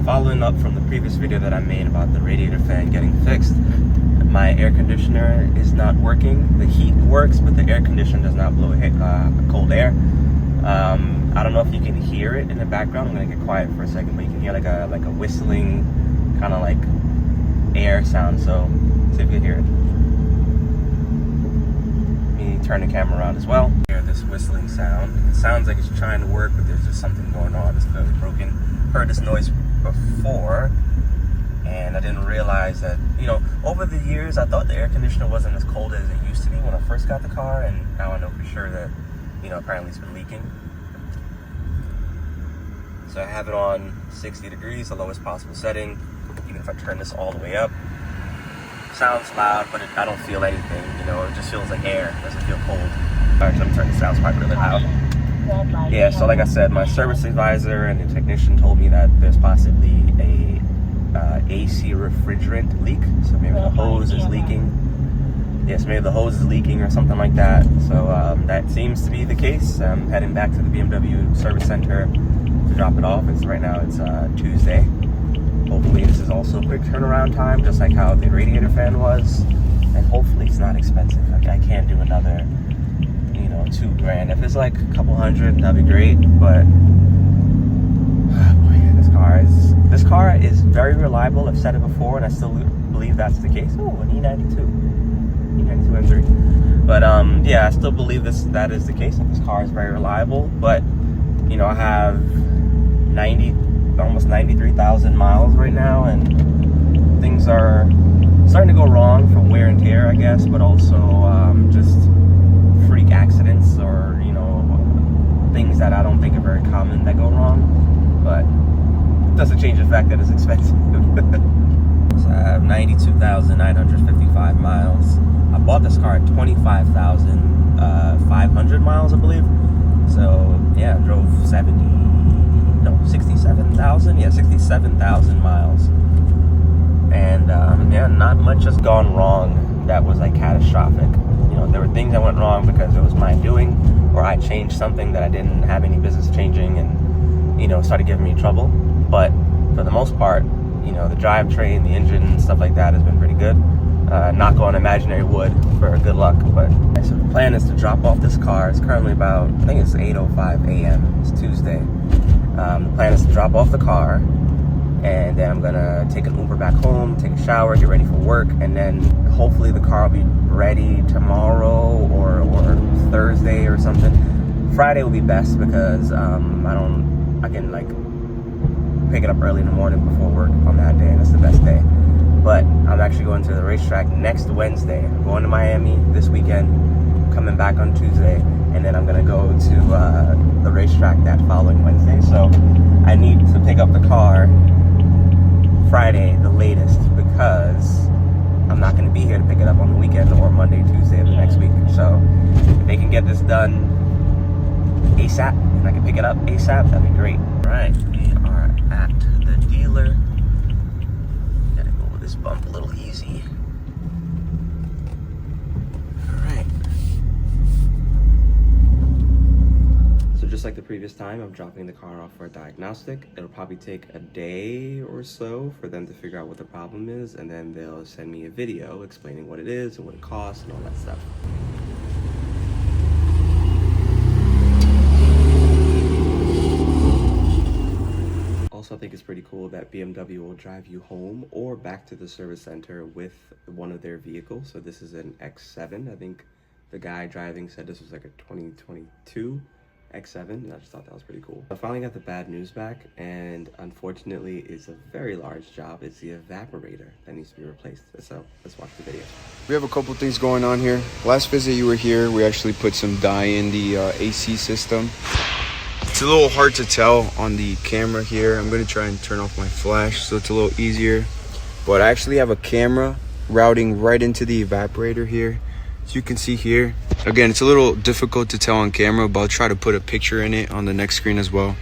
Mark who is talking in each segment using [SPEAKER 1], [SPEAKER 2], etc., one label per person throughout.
[SPEAKER 1] Following up from the previous video that I made about the radiator fan getting fixed, my air conditioner is not working. The heat works, but the air conditioner does not blow cold air. I don't know if you can hear it in the background. I'm gonna get quiet for a second, but you can hear like a whistling kind of like air sound. So see if you can hear it. Let me turn the camera around as well. Hear this whistling sound. It sounds like it's trying to work, but there's just something going on. It's clearly broken. Heard this noise before, and I didn't realize that, you know, over the years I thought the air conditioner wasn't as cold as it used to be when I first got the car, and now I know for sure that, you know, apparently it's been leaking. So I have it on 60 degrees, the lowest possible setting. Even if I turn this all the way up, sounds loud, but I don't feel anything, you know, it just feels like air, it doesn't feel cold. All right, let me turn this down, it's probably really loud. Yeah, so like I said, my service advisor and the technician told me that there's possibly a AC refrigerant leak. So maybe the hose is leaking. Yes, maybe the hose is leaking or something like that. So that seems to be the case. I'm heading back to the BMW service center to drop it off. Right now it's Tuesday. Hopefully this is also a quick turnaround time, just like how the radiator fan was. And hopefully it's not expensive. Like I can't do another, you know, $2,000. If it's like a couple hundred, that'd be great. But oh boy, this car is very reliable. I've said it before, and I still believe that's the case. Oh, an E92 M3. But yeah, I still believe that is the case. That this car is very reliable. But you know, I have almost 93,000 miles right now, and things are starting to go wrong from wear and tear, I guess, but also just freak accidents, or you know, things that I don't think are very common that go wrong. But it doesn't change the fact that it's expensive. So I have 92,955 miles. I bought this car at 25,500 miles, I believe. So yeah, I drove 67,000 miles. And yeah, not much has gone wrong that was like catastrophic. You know, there were things that went wrong because it was my doing, or I changed something that I didn't have any business changing, and you know, started giving me trouble. But for the most part, you know, the drivetrain, the engine, and stuff like that has been pretty good. Knock on imaginary wood for good luck. But so the plan is to drop off this car. It's currently about, I think it's 8:05 a.m. It's Tuesday. The plan is to drop off the car, and then I'm gonna take an Uber back home, take a shower, get ready for work, and then hopefully the car will be ready tomorrow or Thursday or something. Friday will be best because I can like pick it up early in the morning before work on that day, and that's the best day. But I'm actually going to the racetrack next Wednesday. I'm going to Miami this weekend, coming back on Tuesday, and then I'm gonna go to the racetrack that following Wednesday. So I need to pick up the car Friday, the latest, because I'm not gonna be here to pick it up on the weekend or Monday, Tuesday of the next week. So if they can get this done ASAP and I can pick it up ASAP, that'd be great. All right, we are at the dealer. Gotta go over this bump a little easy. Just like the previous time, I'm dropping the car off for a diagnostic. It'll probably take a day or so for them to figure out what the problem is, and then they'll send me a video explaining what it is and what it costs and all that stuff. Also, I think it's pretty cool that BMW will drive you home or back to the service center with one of their vehicles. So this is an X7. I think the guy driving said this was like a 2022 X7, and I just thought that was pretty cool. I finally got the bad news back, and unfortunately it's a very large job. It's the evaporator that needs to be replaced. So let's watch the video.
[SPEAKER 2] We have a couple things going on here. Last visit you were here, we actually put some dye in the AC system. It's a little hard to tell on the camera here. I'm gonna try and turn off my flash so it's a little easier. But I actually have a camera routing right into the evaporator here. As you can see here, again, it's a little difficult to tell on camera, but I'll try to put a picture in it on the next screen as well.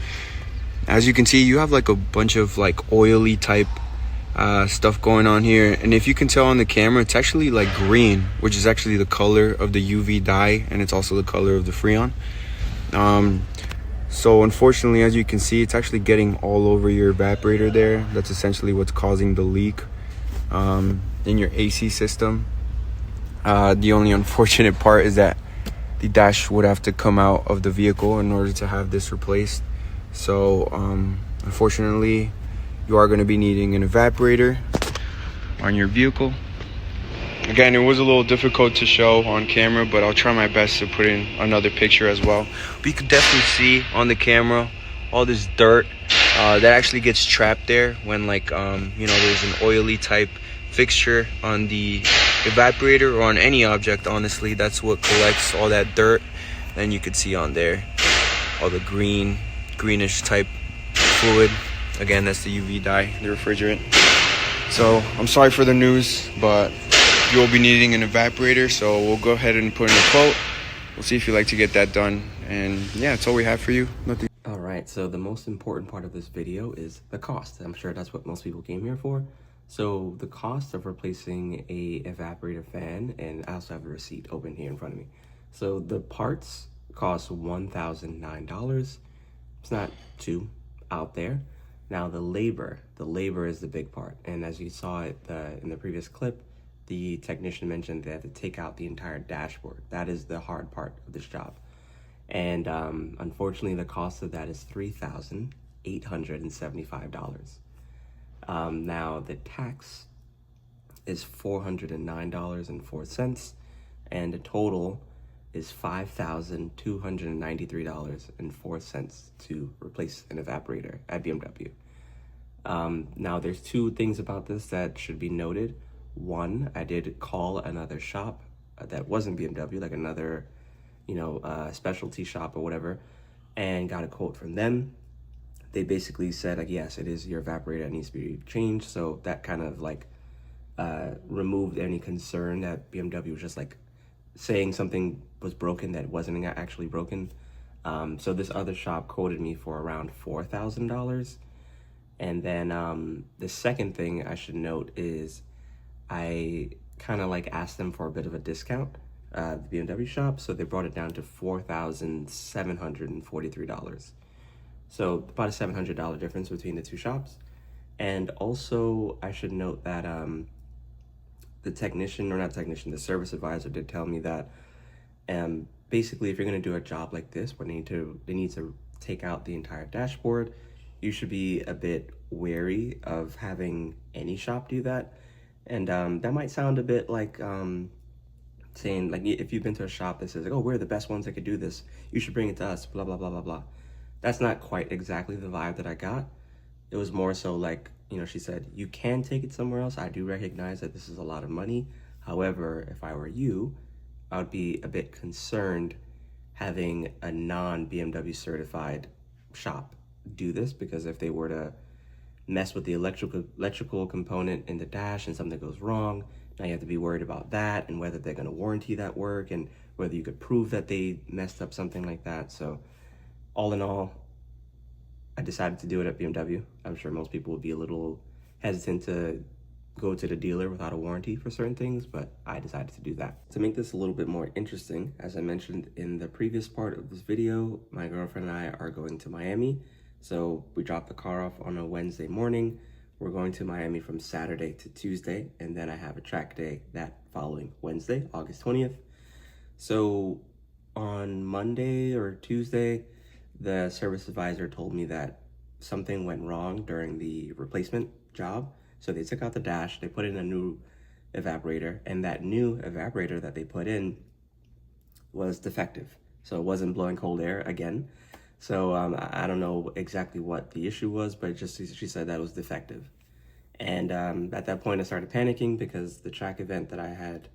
[SPEAKER 2] As you can see, you have like a bunch of like oily type stuff going on here, and if you can tell on the camera, it's actually like green, which is actually the color of the UV dye, and it's also the color of the Freon. So unfortunately, as you can see, it's actually getting all over your evaporator there. That's essentially what's causing the leak in your AC system. The only unfortunate part is that the dash would have to come out of the vehicle in order to have this replaced. So unfortunately, you are going to be needing an evaporator on your vehicle. Again, it was a little difficult to show on camera, but I'll try my best to put in another picture as well. We could definitely see on the camera all this dirt that actually gets trapped there when, like, there's an oily type fixture on the evaporator or on any object. Honestly, that's what collects all that dirt. And you could see on there all the greenish type fluid. Again, that's the UV dye, the refrigerant. So I'm sorry for the news, but you will be needing an evaporator, so we'll go ahead and put in a quote. We'll see if you'd like to get that done. And yeah, that's all we have for you. Nothing.
[SPEAKER 1] All right, so the most important part of this video is the cost. I'm sure that's what most people came here for. So the cost of replacing a evaporator fan, and I also have a receipt open here in front of me. So the parts cost $1,009. It's not too out there. Now the labor is the big part. And as you saw it in the previous clip, the technician mentioned they had to take out the entire dashboard. That is the hard part of this job. And unfortunately, the cost of that is $3,875. Now the tax is $409.04, and the total is $5,293.04 to replace an evaporator at BMW. Now there's two things about this that should be noted. One, I did call another shop that wasn't BMW, like another, specialty shop or whatever, and got a quote from them. They basically said, like, yes, it is your evaporator that needs to be changed. So that kind of removed any concern that BMW was just like saying something was broken that wasn't actually broken. So this other shop quoted me for around $4,000. And then the second thing I should note is I kind of asked them for a bit of a discount, the BMW shop, so they brought it down to $4,743. So about a $700 difference between the two shops. And also I should note that the service advisor did tell me that basically if you're going to do a job like this where they need to take out the entire dashboard, you should be a bit wary of having any shop do that. And that might sound a bit like saying, like, if you've been to a shop that says, like, oh, we're the best ones that could do this, you should bring it to us, blah, blah, blah, blah, blah. That's not quite exactly the vibe that I got. It was more so like, she said, you can take it somewhere else. I do recognize that this is a lot of money. However, if I were you, I would be a bit concerned having a non-BMW certified shop do this, because if they were to mess with the electrical component in the dash and something goes wrong, now you have to be worried about that and whether they're going to warranty that work and whether you could prove that they messed up something like that. So all in all, I decided to do it at BMW. I'm sure most people would be a little hesitant to go to the dealer without a warranty for certain things, but I decided to do that. To make this a little bit more interesting, as I mentioned in the previous part of this video, my girlfriend and I are going to Miami. So we dropped the car off on a Wednesday morning. We're going to Miami from Saturday to Tuesday, and then I have a track day that following Wednesday, August 20th. So on Monday or Tuesday, the service advisor told me that something went wrong during the replacement job. So they took out the dash, they put in a new evaporator, and that new evaporator that they put in was defective. So it wasn't blowing cold air again. So I don't know exactly what the issue was, but she said that it was defective. And at that point I started panicking because the track event that I had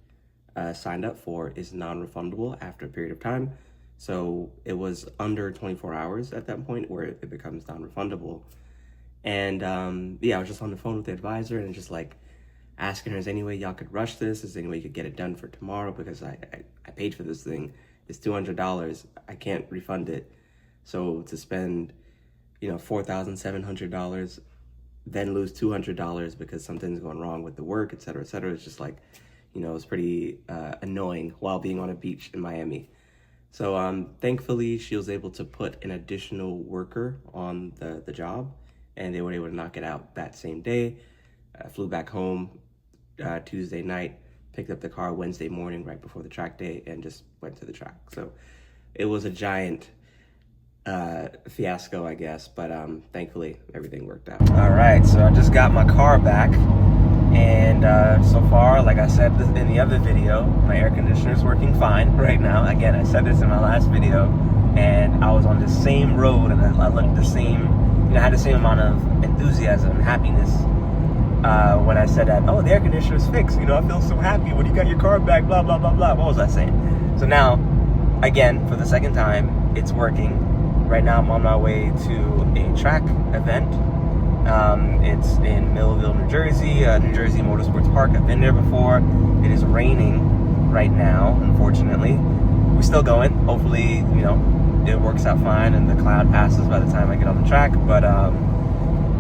[SPEAKER 1] signed up for is non-refundable after a period of time. So it was under 24 hours at that point where it becomes non-refundable. And I was just on the phone with the advisor and just asking her, is there any way y'all could rush this? Is there any way you could get it done for tomorrow? Because I paid for this thing. It's $200. I can't refund it. So to spend, $4,700, then lose $200 because something's going wrong with the work, et cetera, it's just it's pretty annoying while being on a beach in Miami. So thankfully, she was able to put an additional worker on the job, and they were able to knock it out that same day. I flew back home Tuesday night, picked up the car Wednesday morning right before the track day, and just went to the track. So it was a giant fiasco, I guess, but thankfully everything worked out. All right, so I just got my car back, and so far, like I said in the other video, my air conditioner is working fine right now. Again, I said this in my last video, and I was on the same road, and I looked the same, you know, I had the same amount of enthusiasm and happiness when I said that, oh, the air conditioner is fixed, you know, I feel so happy when you got your car back, blah, blah, blah, blah. What was I saying? So now, again, for the second time, it's working. Right now I'm on my way to a track event. It's in Millville, New Jersey, New Jersey Motorsports Park. I've been there before. It is raining right now, unfortunately. We're still going. Hopefully, you know, it works out fine and the cloud passes by the time I get on the track. But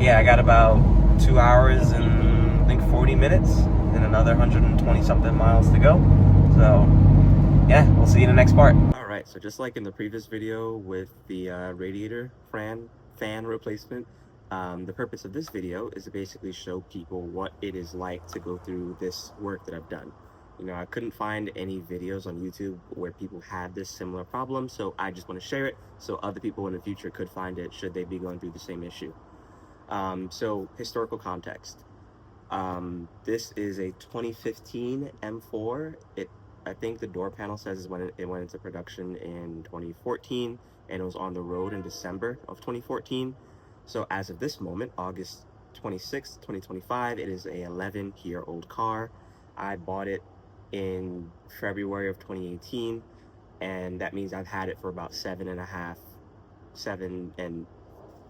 [SPEAKER 1] yeah, I got about 2 hours and I think 40 minutes and another 120 something miles to go. So yeah, we'll see you in the next part. All right, so just like in the previous video with the radiator fan replacement, the purpose of this video is to basically show people what it is like to go through this work that I've done. You know, I couldn't find any videos on YouTube where people had this similar problem, so I just want to share it so other people in the future could find it should they be going through the same issue. So historical context. This is a 2015 M4. I think the door panel says when it went into production in 2014, and it was on the road in December of 2014. So as of this moment, August 26th, 2025, it is a 11-year-old car. I bought it in February of 2018, and that means I've had it for about 7 and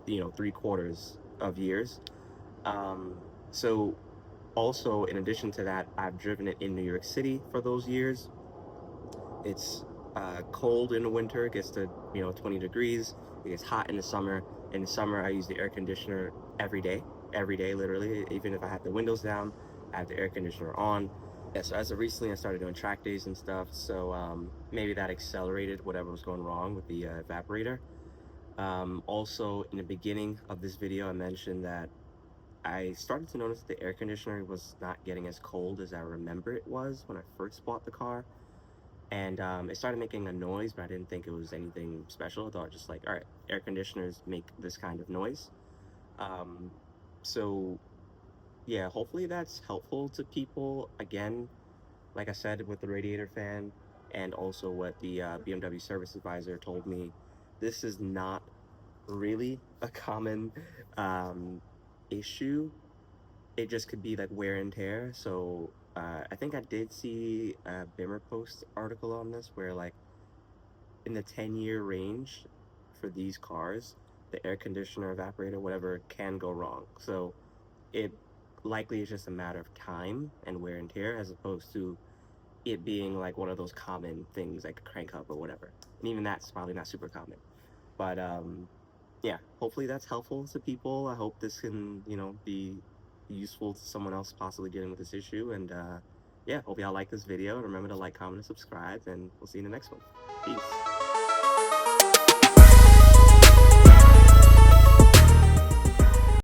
[SPEAKER 1] you know 3/4 of years. So also, in addition to that, I've driven it in New York City for those years. It's cold in the winter, it gets to 20 degrees. It gets hot in the summer. In the summer, I use the air conditioner every day, literally. Even if I have the windows down, I have the air conditioner on. Yeah, so as of recently, I started doing track days and stuff. So maybe that accelerated whatever was going wrong with the evaporator. Also, in the beginning of this video, I mentioned that I started to notice the air conditioner was not getting as cold as I remember it was when I first bought the car. And it started making a noise, but I didn't think it was anything special. I thought just like, all right, air conditioners make this kind of noise. Um, so yeah, hopefully that's helpful to people. Again, like I said, with the radiator fan and also what the BMW service advisor told me, this is not really a common issue. It just could be like wear and tear. So I think I did see a Bimmer Post article on this where like in the 10-year range for these cars, the air conditioner, evaporator, whatever can go wrong. So it likely is just a matter of time and wear and tear as opposed to it being like one of those common things like a crank up or whatever. And even that's probably not super common. But yeah, hopefully that's helpful to people. I hope this can, be useful to someone else possibly dealing with this issue. And yeah, hope y'all like this video. Remember to like, comment, and subscribe, and we'll see you in the next one. Peace.